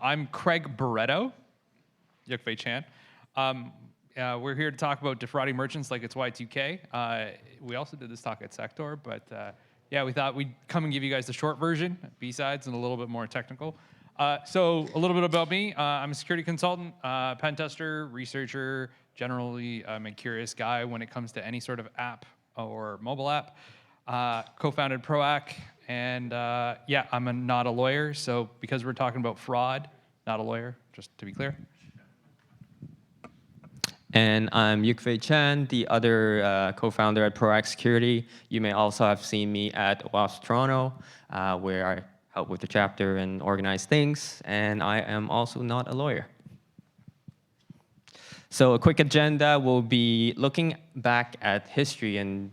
I'm Craig Barretto, Y2K Chan. We're here to talk about defrauding merchants like it's Y2K. We also did this talk at Sector, but yeah, we thought we'd come and give you guys the short version, B-sides, and a little bit more technical. So a little bit about me. I'm a security consultant, pen tester, researcher. Generally, I'm a curious guy when it comes to any sort of app or mobile app. Co-founded Proac, and yeah, I'm not a lawyer, so because we're talking about fraud, not a lawyer, just to be clear. And I'm Y2K Chan, the other co-founder at Proac Security. You may also have seen me at WASP Toronto, where I help with the chapter and organize things, and I am also not a lawyer. So a quick agenda will be looking back at history and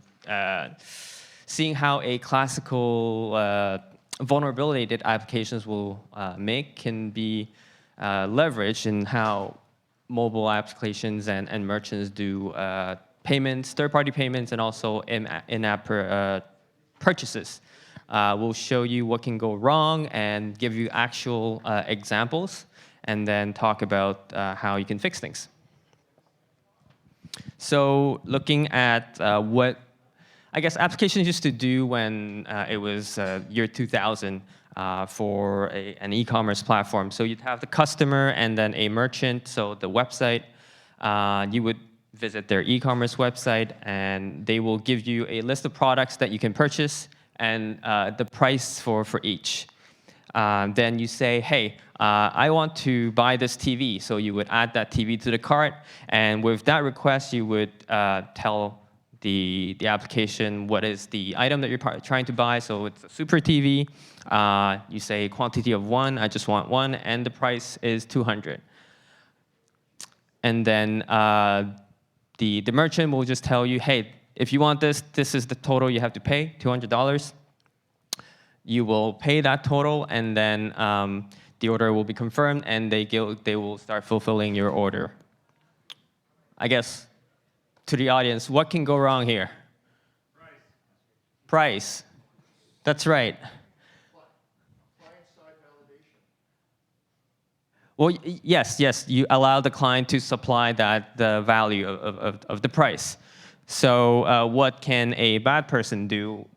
seeing how a classical vulnerability that applications will make can be leveraged in how mobile applications and merchants do payments, third-party payments, and also in-app purchases. We'll show you what can go wrong and give you actual examples, and then talk about how you can fix things. So looking at what I guess applications used to do when it was year 2000 for an e-commerce platform. So you'd have the customer and then a merchant. So the website, you would visit their e-commerce website, and they will give you a list of products that you can purchase and the price for each. Then you say, hey, I want to buy this TV. So you would add that TV to the cart, and with that request, you would tell the application what is the item that you're trying to buy. So it's a Super TV. You say quantity of one, I just want one, and the price is 200. And then the merchant will just tell you, hey, if you want this, this is the total you have to pay, $200. You will pay that total, and then the order will be confirmed, and they will start fulfilling your order. I guess, to the audience, what can go wrong here? Price. That's right. Client-side validation. Well, yes, you allow the client to supply the value of the price. So what can a bad person do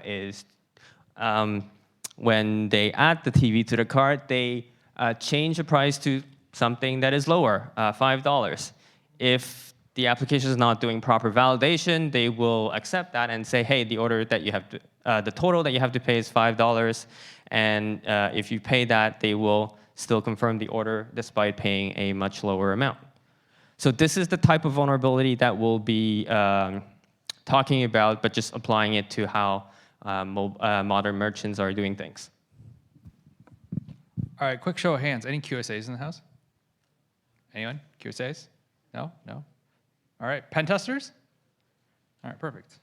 is when they add the TV to the cart, they change the price to something that is lower, $5. If the application is not doing proper validation, they will accept that and say, hey, the order that you have to, the total that you have to pay is $5, and if you pay that, they will still confirm the order despite paying a much lower amount. So this is the type of vulnerability that we'll be talking about, but just applying it to how modern merchants are doing things. All right, quick show of hands. Any QSAs in the house? Anyone? QSAs? No? No? All right, pen testers? All right, perfect.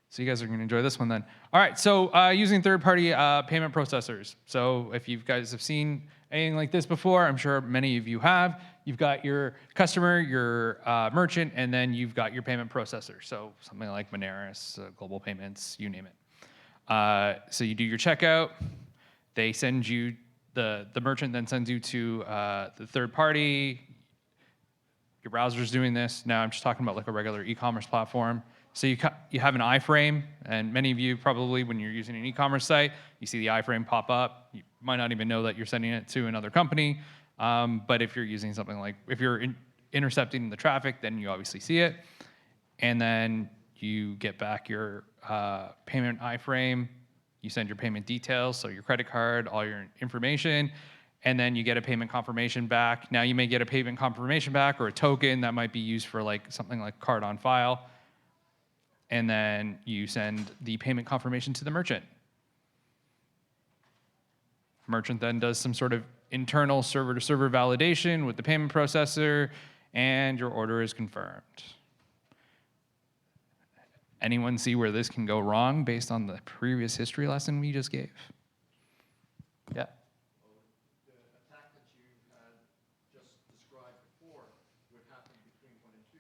So you guys are going to enjoy this one then. All right, so using third-party payment processors. So if you guys have seen anything like this before, I'm sure many of you have. You've got your customer, your merchant, and then you've got your payment processor. So something like Moneris, Global Payments, you name it. So you do your checkout. They send you, the merchant then sends you to the third party. Your browser's doing this. Now I'm just talking about like a regular e-commerce platform. So you have an iframe, and many of you probably, when you're using an e-commerce site, you see the iframe pop up. You might not even know that you're sending it to another company. But if you're using something like, if you're intercepting the traffic, then you obviously see it. And then you get back your payment iframe. You send your payment details, so your credit card, all your information, and then you get a payment confirmation back. Now you may get a payment confirmation back or a token that might be used for like something like card on file. And then you send the payment confirmation to the merchant. Merchant then does some sort of internal server-to-server validation with the payment processor, and your order is confirmed. Anyone see where this can go wrong based on the previous history lesson we just gave? Yeah. The attack that you had just described before would happen between 1 and 2.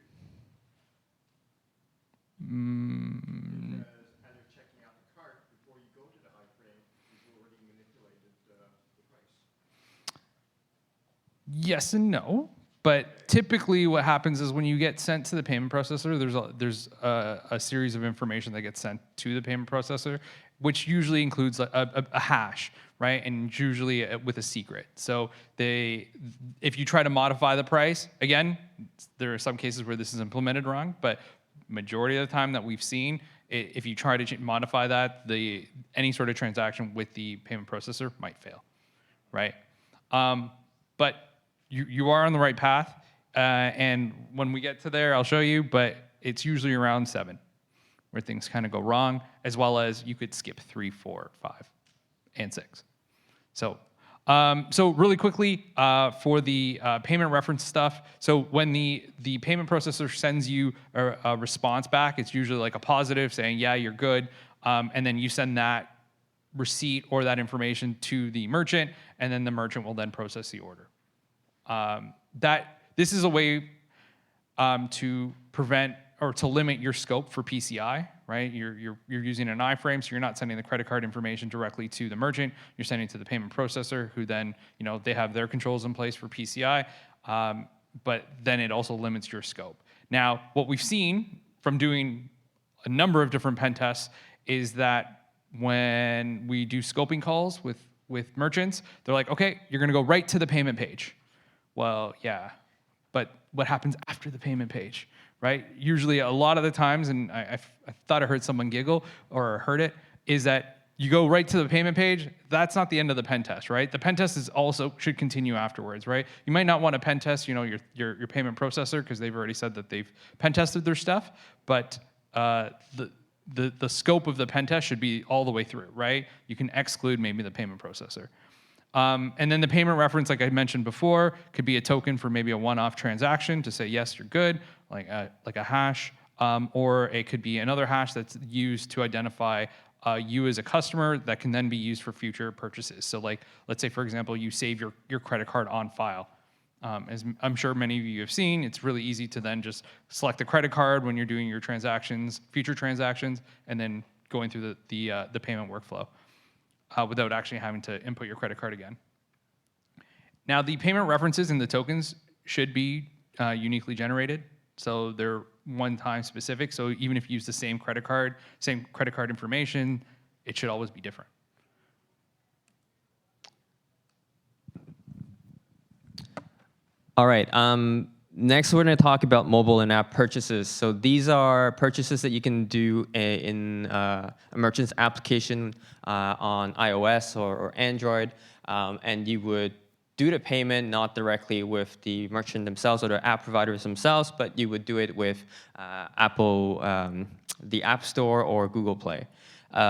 Because as you're checking out the cart, before you go to the iframe, you've already manipulated the price. Yes and no. But typically, what happens is when you get sent to the payment processor, there's a series of information that gets sent to the payment processor, which usually includes a hash, right? And it's usually with a secret. So if you try to modify the price, again, there are some cases where this is implemented wrong, but majority of the time that we've seen, if you try to modify that, any sort of transaction with the payment processor might fail, right? But you are on the right path, and when we get to there, I'll show you, but it's usually around 7 where things kind of go wrong, as well as you could skip 3, 4, 5, and 6. So really quickly, for the payment reference stuff, so when the payment processor sends you a response back, it's usually like a positive saying, yeah, you're good, and then you send that receipt or that information to the merchant, and then the merchant will then process the order. This is a way to prevent or to limit your scope for PCI, right? You're using an iframe, so you're not sending the credit card information directly to the merchant. You're sending it to the payment processor, who then, they have their controls in place for PCI, but then it also limits your scope. Now, what we've seen from doing a number of different pen tests is that when we do scoping calls with merchants, they're like, okay, you're gonna go right to the payment page. Well, yeah, but what happens after the payment page, right? Usually a lot of the times, and I thought I heard someone giggle or heard it, is that you go right to the payment page. That's not the end of the pen test, right? The pen test should continue afterwards, right? You might not want to pen test, your payment processor, because they've already said that they've pen tested their stuff, but the scope of the pen test should be all the way through, right? You can exclude maybe the payment processor. And then the payment reference, like I mentioned before, could be a token for maybe a one-off transaction to say, yes, you're good, like a hash, or it could be another hash that's used to identify you as a customer that can then be used for future purchases. So like, let's say, for example, you save your credit card on file. As I'm sure many of you have seen, it's really easy to then just select the credit card when you're doing your transactions, future transactions, and then going through the payment workflow without actually having to input your credit card again. Now, the payment references and the tokens should be uniquely generated, so they're one-time specific. So even if you use the same credit card information, it should always be different. All right. Next, we're going to talk about mobile and-app purchases. So these are purchases that you can do in a merchant's application on iOS or Android, and you would do the payment not directly with the merchant themselves or the app providers themselves, but you would do it with Apple, the App Store, or Google Play.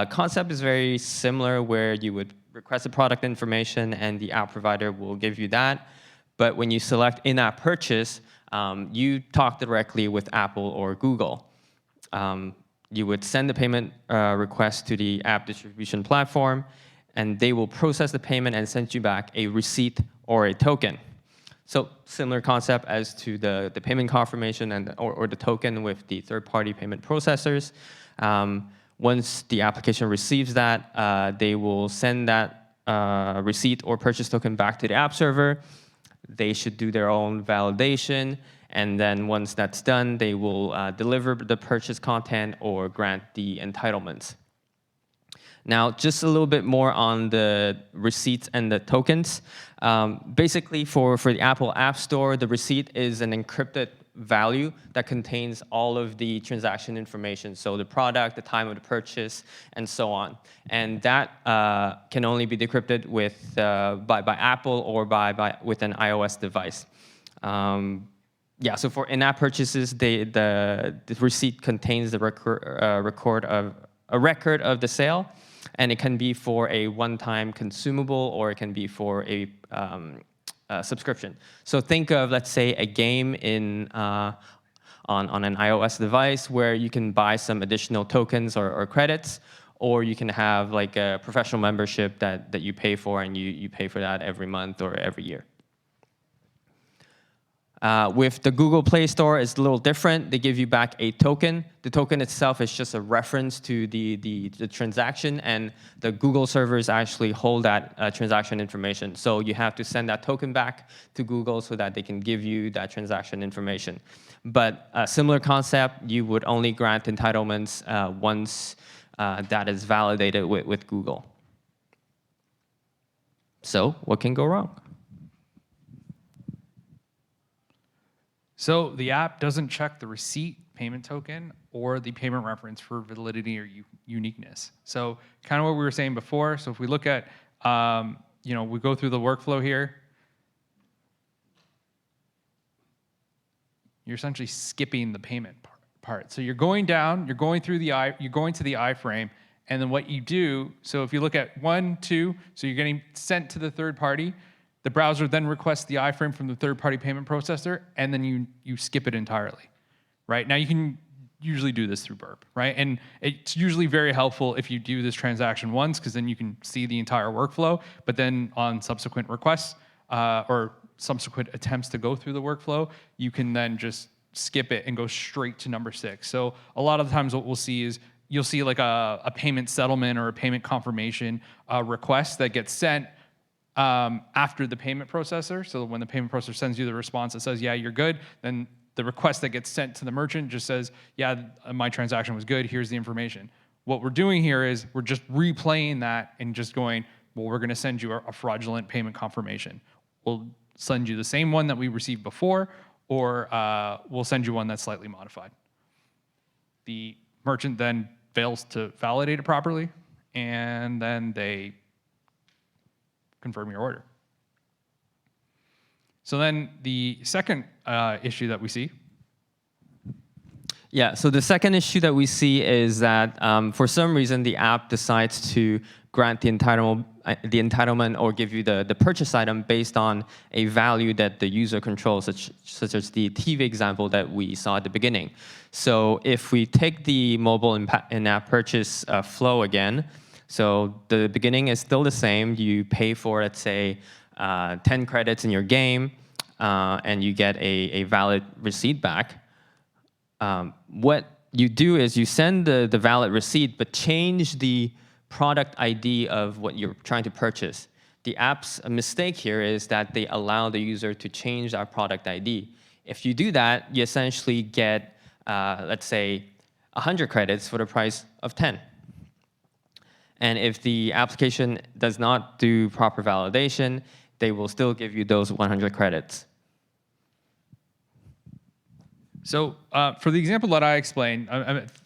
Concept is very similar, where you would request the product information and the app provider will give you that. But when you select in-app purchase, you talk directly with Apple or Google. You would send the payment request to the app distribution platform, and they will process the payment and send you back a receipt or a token. So similar concept as to the payment confirmation or the token with the third-party payment processors. Once the application receives that, they will send that receipt or purchase token back to the app server. They should do their own validation, and then once that's done, they will deliver the purchase content or grant the entitlements. Now, just a little bit more on the receipts and the tokens. Basically, for the Apple App Store, the receipt is an encrypted value that contains all of the transaction information, so the product, the time of the purchase, and so on. And that can only be decrypted with by Apple or with an iOS device. Yeah, so for in-app purchases, the receipt contains the record of the sale, and it can be for a one-time consumable, or it can be for a subscription. So think of, let's say, a game on an iOS device where you can buy some additional tokens or credits, or you can have like a professional membership that you pay for, and you pay for that every month or every year. With the Google Play Store, it's a little different. They give you back a token. The token itself is just a reference to the transaction, and the Google servers actually hold that transaction information. So you have to send that token back to Google so that they can give you that transaction information. But a similar concept, you would only grant entitlements once that is validated with Google. So what can go wrong? So the app doesn't check the receipt, payment token, or the payment reference for validity or uniqueness. So kind of what we were saying before. So if we look at, we go through the workflow here, you're essentially skipping the payment part. So you're going down, you're going to the iframe, and then what you do, so if you look at 1, 2, so you're getting sent to the third party, the browser then requests the iframe from the third-party payment processor, and then you skip it entirely, right? Now you can usually do this through Burp, right? And it's usually very helpful if you do this transaction once, because then you can see the entire workflow. But then on subsequent requests or subsequent attempts to go through the workflow, you can then just skip it and go straight to number 6. So a lot of the times what we'll see is you'll see like a payment settlement or a payment confirmation request that gets sent after the payment processor. So when the payment processor sends you the response that says, yeah, you're good, then the request that gets sent to the merchant just says, yeah, my transaction was good, here's the information. What we're doing here is we're just replaying that and just going, well, we're gonna send you a fraudulent payment confirmation. We'll send you the same one that we received before, or we'll send you one that's slightly modified. The merchant then fails to validate it properly, and then they confirm your order. So then the second issue that we see. Yeah, so the second issue that we see is that for some reason the app decides to grant the entitlement or give you the purchase item based on a value that the user controls, such as the TV example that we saw at the beginning. So if we take the mobile in-app purchase flow again, so the beginning is still the same. You pay for, let's say, 10 credits in your game, and you get a valid receipt back. What you do is you send the valid receipt, but change the product ID of what you're trying to purchase. The app's mistake here is that they allow the user to change that product ID. If you do that, you essentially get, let's say, 100 credits for the price of 10. And if the application does not do proper validation, they will still give you those 100 credits. So for the example that I explained,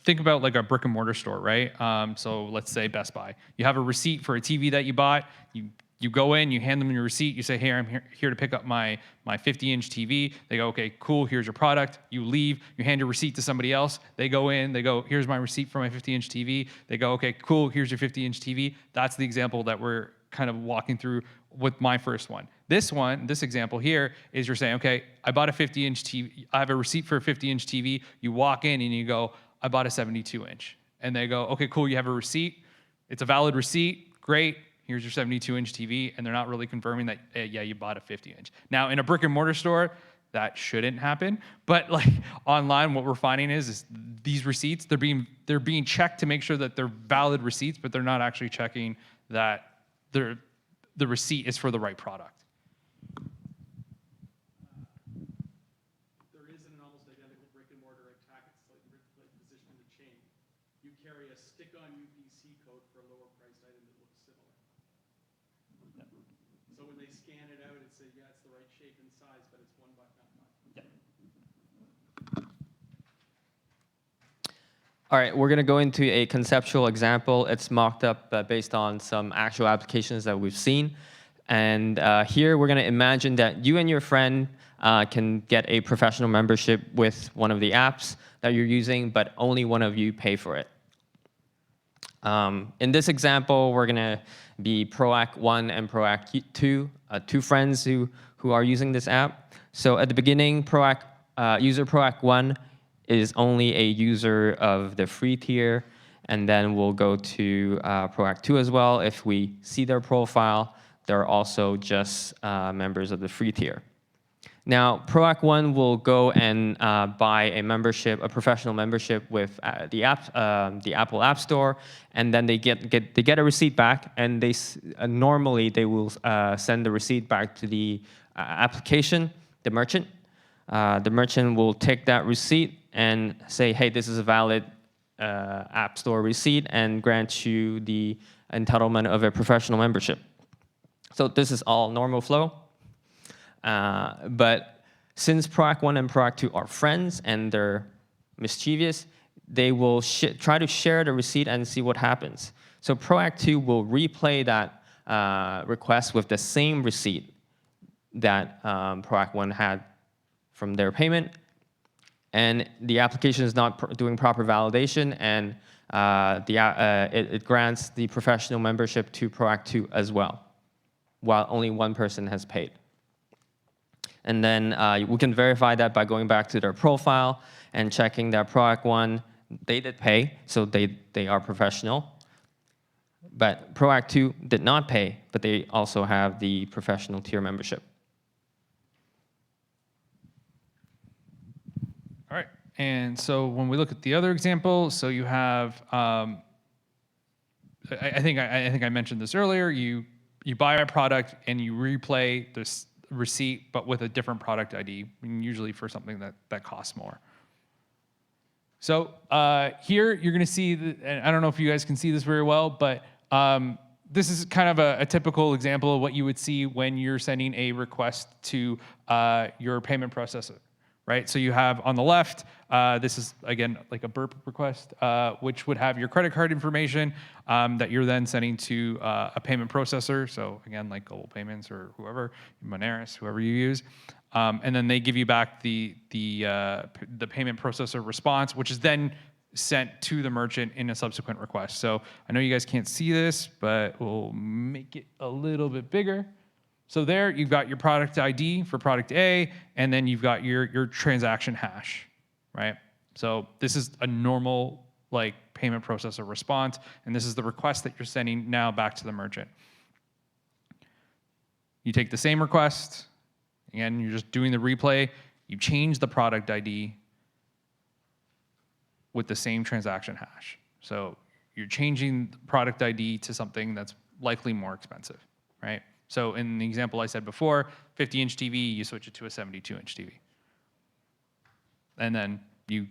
think about like a brick and mortar store, right? So let's say Best Buy. You have a receipt for a TV that you bought. You go in, you hand them your receipt. You say, hey, I'm here to pick up my 50-inch TV. They go, okay, cool, here's your product. You leave, you hand your receipt to somebody else. They go in, they go, here's my receipt for my 50-inch TV. They go, okay, cool, here's your 50-inch TV. That's the example that we're kind of walking through with my first one. This example here is you're saying, okay, I bought a 50-inch TV. I have a receipt for a 50-inch TV. You walk in and you go, I bought a 72-inch. And they go, okay, cool, you have a receipt. It's a valid receipt, great. Here's your 72-inch TV, and they're not really confirming that, yeah, you bought a 50-inch. Now, in a brick and mortar store, that shouldn't happen. But like online, what we're finding is these receipts, they're being checked to make sure that they're valid receipts, but they're not actually checking that the receipt is for the right product. There is an almost identical brick and mortar attack. It's like position in the chain. You carry a stick-on UPC code for a lower priced item that looks similar. So when they scan it out, it says, yeah, it's the right shape and size, but it's $1 not mine. All right, we're going to go into a conceptual example. It's mocked up based on some actual applications that we've seen. And here we're going to imagine that you and your friend can get a professional membership with one of the apps that you're using, but only one of you pay for it. In this example, we're going to be ProAct 1 and ProAct 2, two friends who are using this app. So at the beginning, user ProAct 1 is only a user of the free tier, and then we'll go to ProAct 2 as well. If we see their profile, they're also just members of the free tier. Now, Proact One will go and buy a membership, a professional membership with the Apple App Store, and then they get a receipt back, and normally they will send the receipt back to the application, the merchant. The merchant will take that receipt and say, hey, this is a valid App Store receipt, and grant you the entitlement of a professional membership. So this is all normal flow. But since Proact 1 and Proact 2 are friends and they're mischievous, they will try to share the receipt and see what happens. So Proact 2 will replay that request with the same receipt that Proact 1 had from their payment. And the application is not doing proper validation, and it grants the professional membership to Proact 2 as well, while only one person has paid. And then we can verify that by going back to their profile and checking that Proact 1, they did pay, so they are professional. But Proact 2 did not pay, but they also have the professional tier membership. All right. And so when we look at the other example, so you have, I think I mentioned this earlier. You buy a product and you replay this receipt, but with a different product ID, usually for something that costs more. So here you're going to see, and I don't know if you guys can see this very well, but this is kind of a typical example of what you would see when you're sending a request to your payment processor, right? So you have on the left, this is, again, like a burp request, which would have your credit card information that you're then sending to a payment processor. So again, like Global Payments or whoever, Moneris, whoever you use. And then they give you back the payment processor response, which is then sent to the merchant in a subsequent request. So I know you guys can't see this, but we'll make it a little bit bigger. So there you've got your product ID for product A, and then you've got your transaction hash, right? So this is a normal like payment processor response, and this is the request that you're sending now back to the merchant. You take the same request, again, you're just doing the replay, you change the product ID with the same transaction hash. So you're changing the product ID to something that's likely more expensive, right? So in the example I said before, 50-inch TV, you switch it to a 72-inch TV. And then you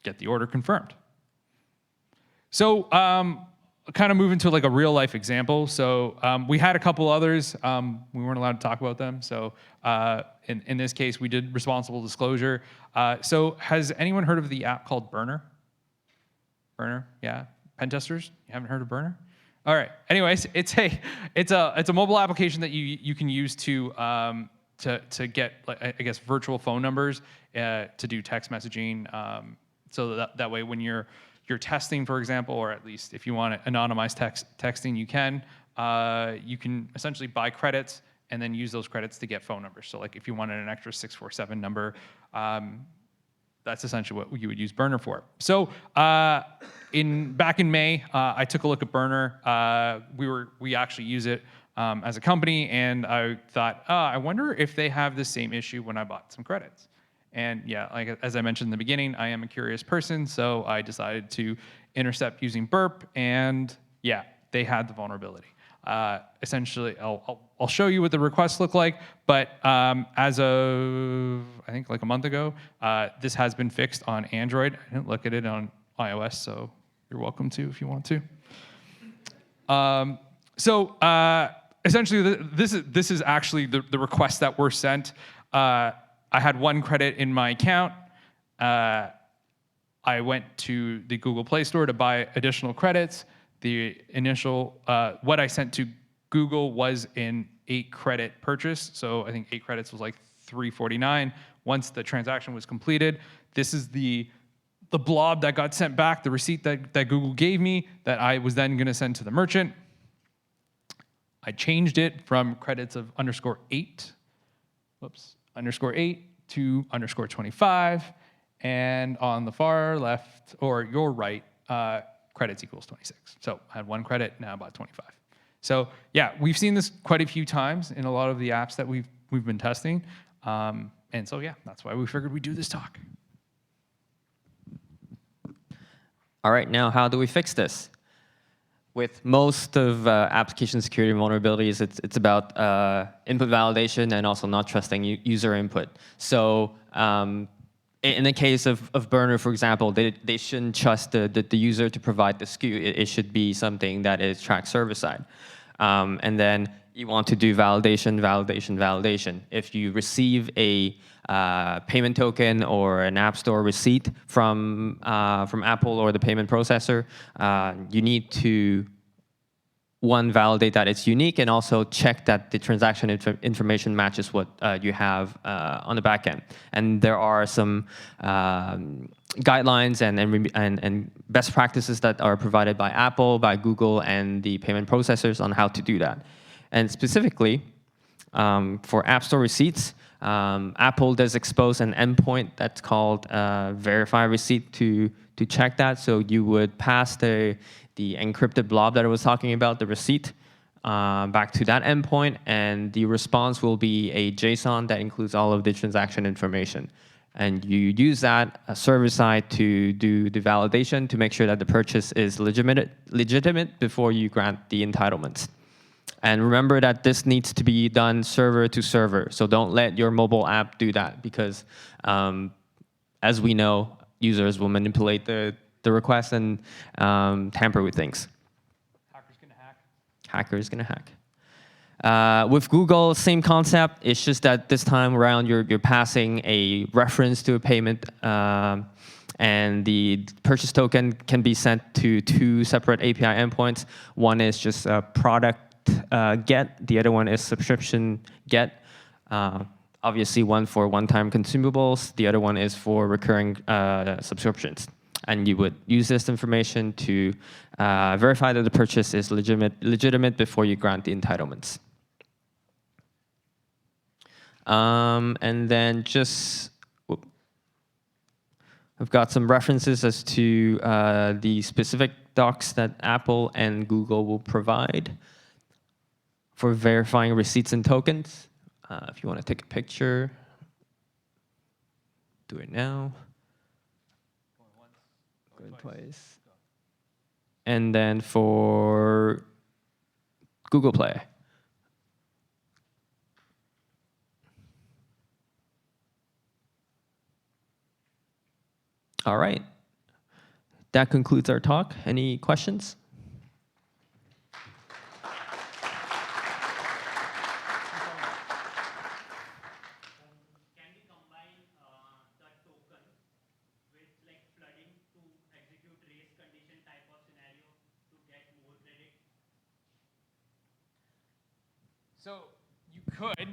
get the order confirmed. So kind of move into like a real life example. So we had a couple others. We weren't allowed to talk about them. So in this case, we did responsible disclosure. So has anyone heard of the app called Burner? Burner, yeah. Pen testers, you haven't heard of Burner? All right. Anyways, it's a mobile application that you can use to get, I guess, virtual phone numbers to do text messaging. So that way, when you're testing, for example, or at least if you want anonymized texting, you can essentially buy credits and then use those credits to get phone numbers. So like if you wanted an extra 647 number, that's essentially what you would use Burner for. So back in May, I took a look at Burner. We actually use it as a company, and I thought, I wonder if they have the same issue when I bought some credits. And yeah, like as I mentioned in the beginning, I am a curious person, so I decided to intercept using Burp, and yeah, they had the vulnerability. Essentially, I'll show you what the requests look like, but as of, I think like a month ago, this has been fixed on Android. I didn't look at it on iOS, so you're welcome to if you want to. Essentially, this is actually the requests that were sent. I had one credit in my account. I went to the Google Play Store to buy additional credits. The initial, what I sent to Google was an 8-credit purchase. So I think 8 credits was like $3.49. Once the transaction was completed, this is the blob that got sent back, the receipt that Google gave me that I was then going to send to the merchant. I changed it from credits of _8, _8 to _25. And on the far left, or your right, credits equals 26. So I had 1 credit, now about 25. So yeah, we've seen this quite a few times in a lot of the apps that we've been testing. And so, yeah, that's why we figured we'd do this talk. All right, now how do we fix this? With most of application security vulnerabilities, it's about input validation and also not trusting user input. So in the case of Burner, for example, they shouldn't trust the user to provide the SKU. It should be something that is tracked server-side. And then you want to do validation, validation, validation. If you receive a payment token or an App Store receipt from Apple or the payment processor, you need to, one, validate that it's unique, and also check that the transaction information matches what you have on the back end. And there are some guidelines and best practices that are provided by Apple, by Google, and the payment processors on how to do that. And specifically, for App Store receipts, Apple does expose an endpoint that's called verify receipt to check that. So you would pass the encrypted blob that I was talking about, the receipt, back to that endpoint, and the response will be a JSON that includes all of the transaction information. And you use that server-side to do the validation to make sure that the purchase is legitimate before you grant the entitlements. And remember that this needs to be done server to server. So don't let your mobile app do that, because as we know, users will manipulate the request and tamper with things. Hacker's going to hack. Hacker is going to hack. With Google, same concept. It's just that this time around, you're passing a reference to a payment, and the purchase token can be sent to two separate API endpoints. One is just a product get. The other one is subscription get. Obviously, one for one-time consumables. The other one is for recurring subscriptions. And you would use this information to verify that the purchase is legitimate before you grant the entitlements. And then I've got some references as to the specific docs that Apple and Google will provide for verifying receipts and tokens. If you want to take a picture, do it now. Going twice. And then for Google Play. All right. That concludes our talk. Any questions? So you could,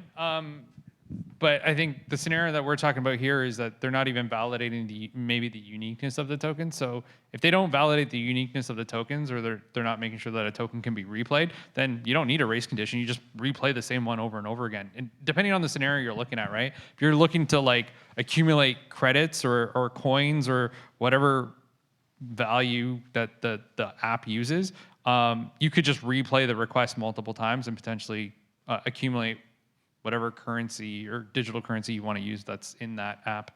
but I think the scenario that we're talking about here is that they're not even validating maybe the uniqueness of the token. So if they don't validate the uniqueness of the tokens, or they're not making sure that a token can be replayed, then you don't need a race condition. You just replay the same one over and over again. And depending on the scenario you're looking at, right? If you're looking to like accumulate credits or coins or whatever value that the app uses, you could just replay the request multiple times and potentially accumulate whatever currency or digital currency you want to use that's in that app.